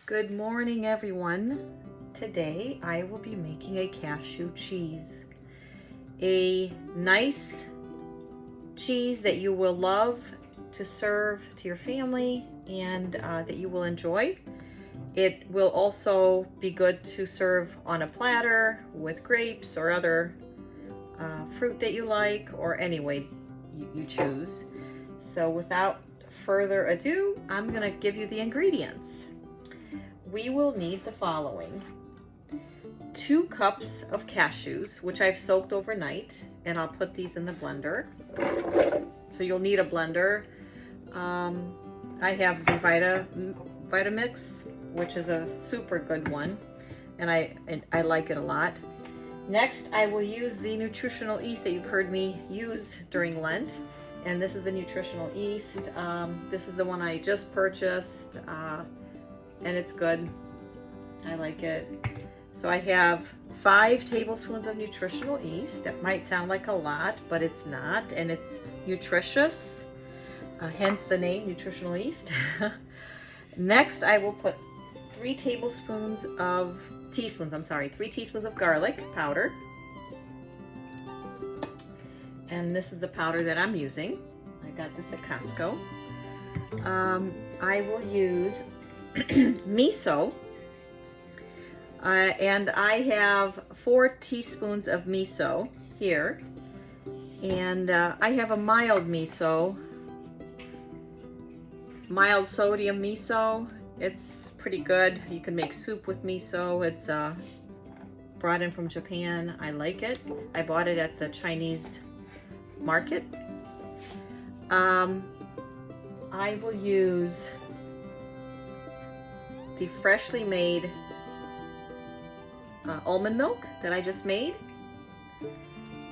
Good morning, everyone. Today I will be making a cashew cheese. A nice cheese that you will love to serve to your family and that you will enjoy. It will also be good to serve on a platter with grapes or other fruit that you like, or any way you choose. So without further ado, I'm going to give you the ingredients. We will need the following: 2 cups of cashews, which I've soaked overnight, and I'll put these in the blender. So you'll need a blender. I have the Vitamix, which is a super good one, and I like it a lot. Next, I will use the nutritional yeast that you've heard me use during Lent, and this is the nutritional yeast. This is the one I just purchased, and it's good. I like it. So I have 5 tablespoons of nutritional yeast. That might sound like a lot, but it's not, and it's nutritious, hence the name nutritional yeast. Next, I will put 3 teaspoons of garlic powder. And this is the powder that I'm using. I got this at Costco. I will use miso, and I have 4 teaspoons of miso here, and I have a mild sodium miso. It's pretty good. You can make soup with miso. It's brought in from Japan. I like it. I bought it at the Chinese market. I will use the freshly made almond milk that I just made,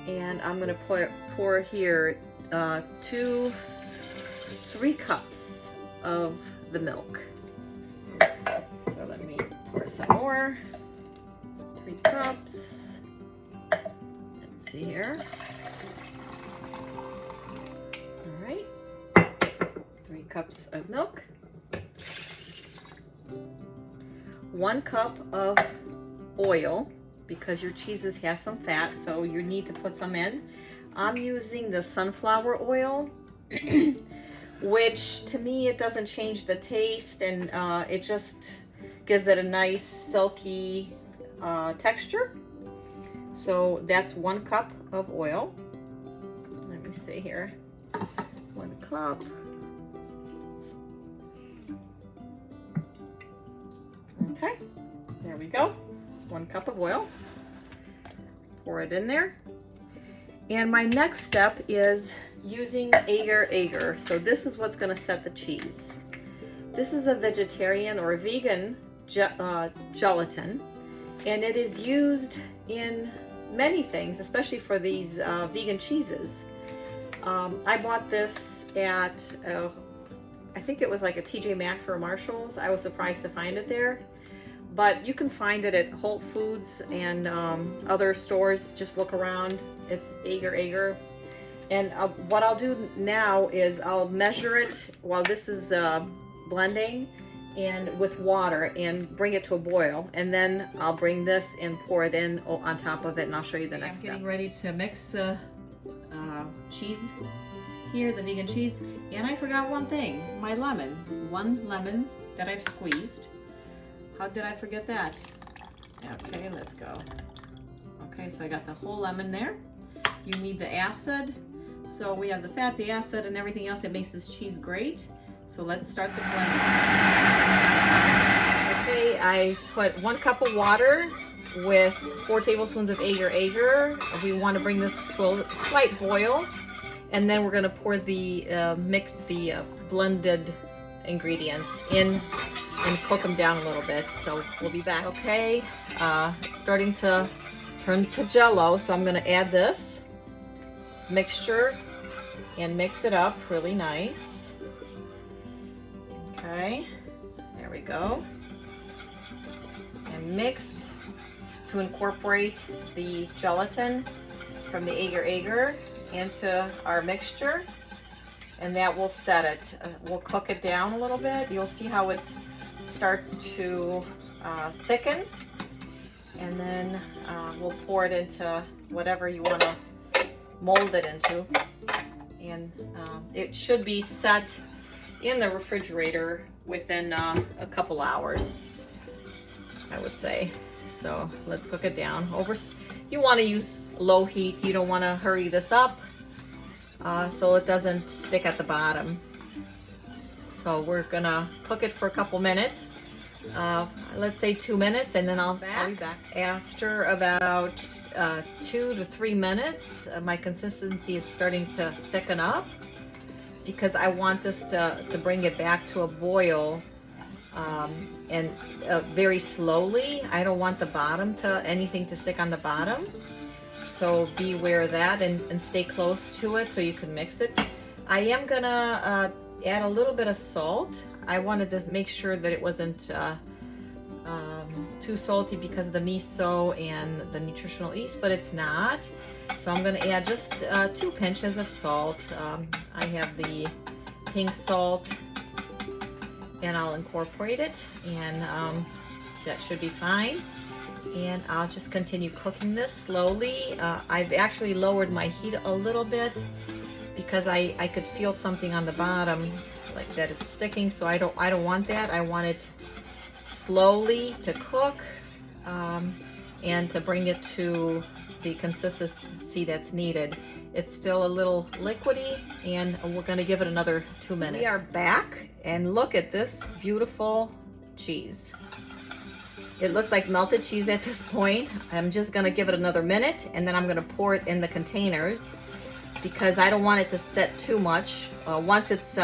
and I'm going to pour here 3 cups of the milk. So let me pour some more. 3 cups. Let's see here. All right, 3 cups of milk. 1 cup of oil, because your cheeses have some fat, so you need to put some in. I'm using the sunflower oil, which to me, it doesn't change the taste, and it just gives it a nice silky texture. So that's 1 cup of oil. Let me see here. 1 cup. Okay, there we go. 1 cup of oil. Pour it in there. And my next step is using Agar Agar. So this is what's going to set the cheese. This is a vegetarian or a vegan gelatin, and it is used in many things, especially for these vegan cheeses. I bought this at I think it was like a TJ Maxx or a Marshall's. I was surprised to find it there, but you can find it at Whole Foods and other stores. Just look around. It's Agar Agar. And what I'll do now is I'll measure it while this is blending, and with water, and bring it to a boil, and then I'll bring this and pour it in on top of it, and I'll show you the next step. I'm getting ready to mix the cheese here, the vegan cheese, and I forgot one thing: my lemon. 1 lemon that I've squeezed. How did I forget that? Okay, let's go. Okay, so I got the whole lemon there. You need the acid. So we have the fat, the acid, and everything else that makes this cheese great. So let's start the blending. Okay, I put 1 cup of water with 4 tablespoons of Agar Agar. We want to bring this to a slight boil, and then we're going to pour the blended ingredients in and cook them down a little bit. So we'll be back. Okay, starting to turn to jello, so I'm going to add this mixture and mix it up really nice. Okay, there we go. And mix to incorporate the gelatin from the Agar Agar into our mixture, and that will set it. We'll cook it down a little bit. You'll see how it starts to thicken, and then we'll pour it into whatever you want to mold it into. And it should be set in the refrigerator within a couple hours, I would say. So let's cook it down. You want to use low heat. You don't want to hurry this up so it doesn't stick at the bottom. So we're gonna cook it for a couple minutes. Let's say 2 minutes, and then I'll be back. After about 2 to 3 minutes, my consistency is starting to thicken up, because I want this to bring it back to a boil, and very slowly. I don't want the bottom anything to stick on the bottom. So be aware of that, and stay close to it so you can mix it. I am gonna add a little bit of salt. I wanted to make sure that it wasn't too salty because of the miso and the nutritional yeast, but it's not. So I'm going to add just 2 pinches of salt. I have the pink salt, and I'll incorporate it, and that should be fine. And I'll just continue cooking this slowly. I've actually lowered my heat a little bit because I could feel something on the bottom, like that it's sticking. So I don't want that. I want it slowly to cook, and to bring it to the consistency that's needed. It's still a little liquidy, and we're going to give it another 2 minutes. We are back, and look at this beautiful cheese. It looks like melted cheese at this point. I'm just going to give it another minute, and then I'm going to pour it in the containers, because I don't want it to set too much. Once it's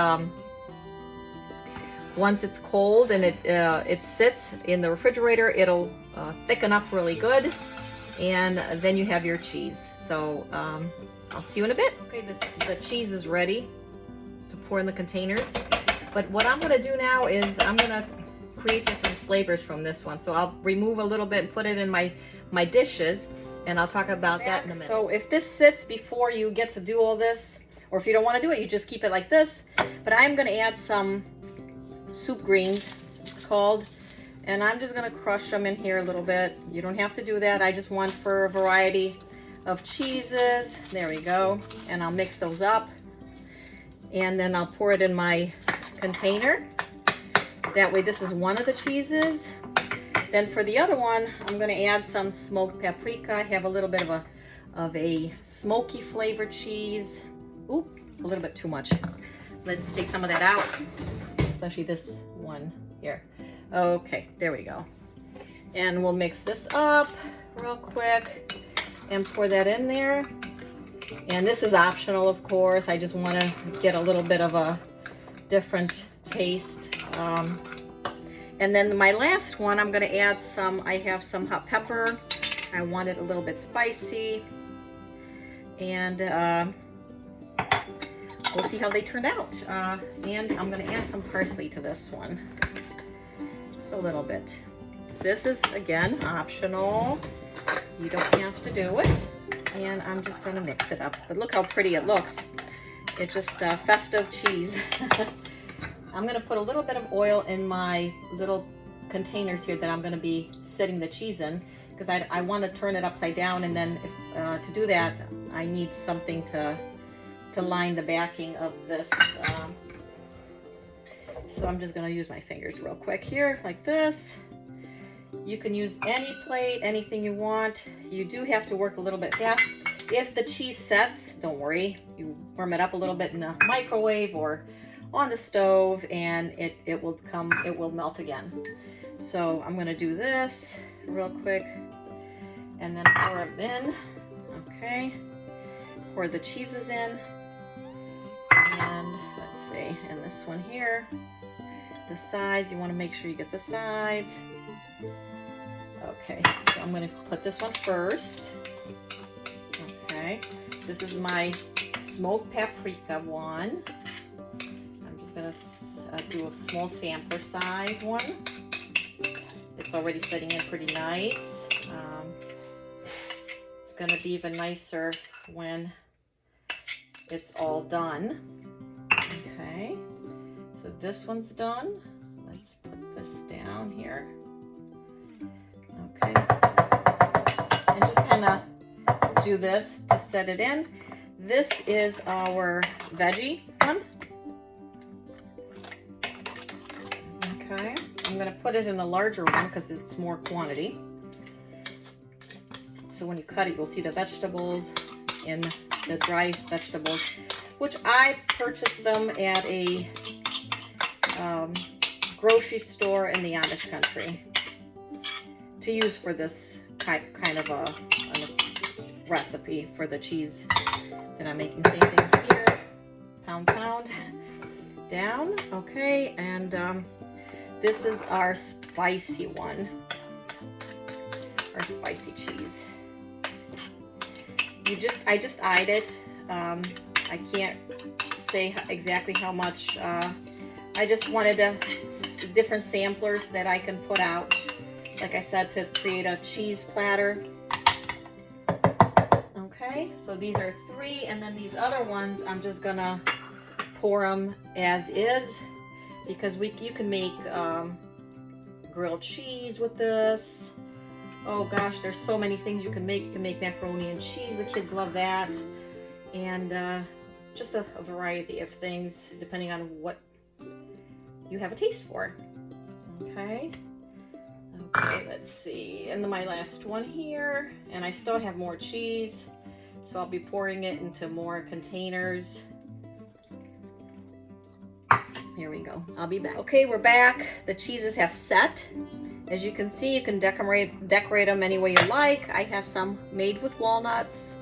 cold and it sits in the refrigerator, it'll thicken up really good, and then you have your cheese. So I'll see you in a bit. Okay, the cheese is ready to pour in the containers. But what I'm gonna do now is I'm gonna create different flavors from this one. So I'll remove a little bit and put it in my dishes, and I'll talk about that in a minute. So if this sits before you get to do all this, or if you don't want to do it, you just keep it like this. But I'm gonna add some soup greens, it's called, and I'm just gonna crush them in here a little bit. You don't have to do that. I just want for a variety of cheeses. There we go. And I'll mix those up, and then I'll pour it in my container. That way, this is one of the cheeses. Then for the other one, I'm gonna add some smoked paprika. I have a little bit of a smoky flavored cheese. Oop, a little bit too much. Let's take some of that out, especially this one here. Okay, there we go. And we'll mix this up real quick and pour that in there. And this is optional, of course. I just want to get a little bit of a different taste. And then my last one, I'm going to add I have some hot pepper. I want it a little bit spicy. And we'll see how they turned out. And I'm going to add some parsley to this one. Just a little bit. This is, again, optional. You don't have to do it. And I'm just going to mix it up. But look how pretty it looks. It's just festive cheese. I'm going to put a little bit of oil in my little containers here that I'm going to be setting the cheese in, because I want to turn it upside down, and then to do that, I need something to line the backing of this. So I'm just going to use my fingers real quick here, like this. You can use any plate, anything you want. You do have to work a little bit fast. If the cheese sets, don't worry. You warm it up a little bit in the microwave or on the stove, and it will melt again. So I'm going to do this real quick, and then pour them in. Okay, pour the cheeses in, and let's see, and this one here, the sides, you want to make sure you get the sides. Okay, so I'm going to put this one first. Okay, this is my smoked paprika one. I'm just going to do a small sampler size one. It's already sitting in pretty nice. It's going to be even nicer when it's all done. Okay, so this one's done. Let's put this down. down here. Okay. And just kind of do this to set it in. This is our veggie one. Okay. I'm going to put it in the larger one because it's more quantity. So when you cut it, you'll see the vegetables and the dry vegetables, which I purchased them at a grocery store in the Amish country to use for this kind of a recipe for the cheese that I'm making. Same thing here, pound down. Okay, and this is our spicy one, our spicy cheese. I just eyed it. I can't say exactly how much. I just wanted different samplers that I can put out, like I said, to create a cheese platter. Okay, so these are 3, and then these other ones, I'm just gonna pour them as is, because you can make grilled cheese with this. Oh gosh, there's so many things you can make. You can make macaroni and cheese. The kids love that. And just a variety of things depending on what you have a taste for. Okay. Okay, let's see. And then my last one here. And I still have more cheese. So I'll be pouring it into more containers. Here we go. I'll be back. Okay, we're back. The cheeses have set. As you can see, you can decorate them any way you like. I have some made with walnuts,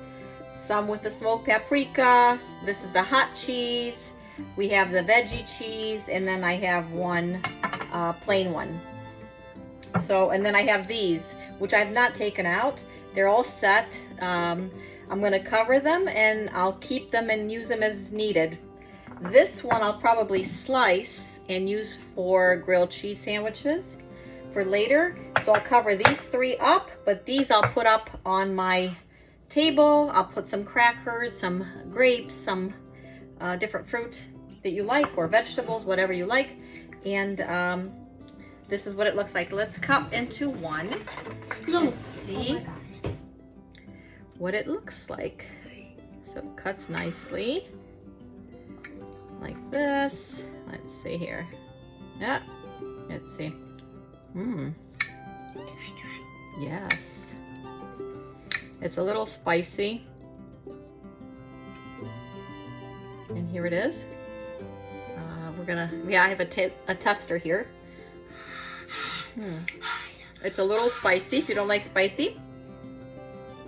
some with the smoked paprika. This is the hot cheese. We have the veggie cheese, and then I have one plain one. So, and then I have these, which I've not taken out. They're all set. I'm gonna cover them, and I'll keep them and use them as needed. This one I'll probably slice and use for grilled cheese sandwiches for later. So I'll cover these 3 up, but these I'll put up on my table. I'll put some crackers, some grapes, some different fruit that you like, or vegetables, whatever you like. And this is what it looks like. Let's cut into one. Let's see what it looks like. So it cuts nicely like this. Let's see here. Yeah, let's see. Can I try? Yes. It's a little spicy. And here it is. I have a tester here. It's a little spicy. If you don't like spicy,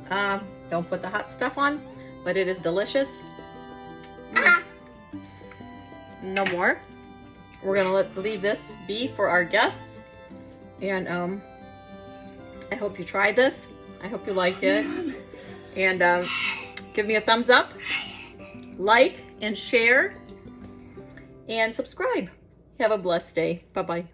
don't put the hot stuff on, but it is delicious. No more. We're gonna leave this be for our guests. And I hope you try this. I hope you like it. And give me a thumbs up, like and share, and subscribe. Have a blessed day. Bye-bye.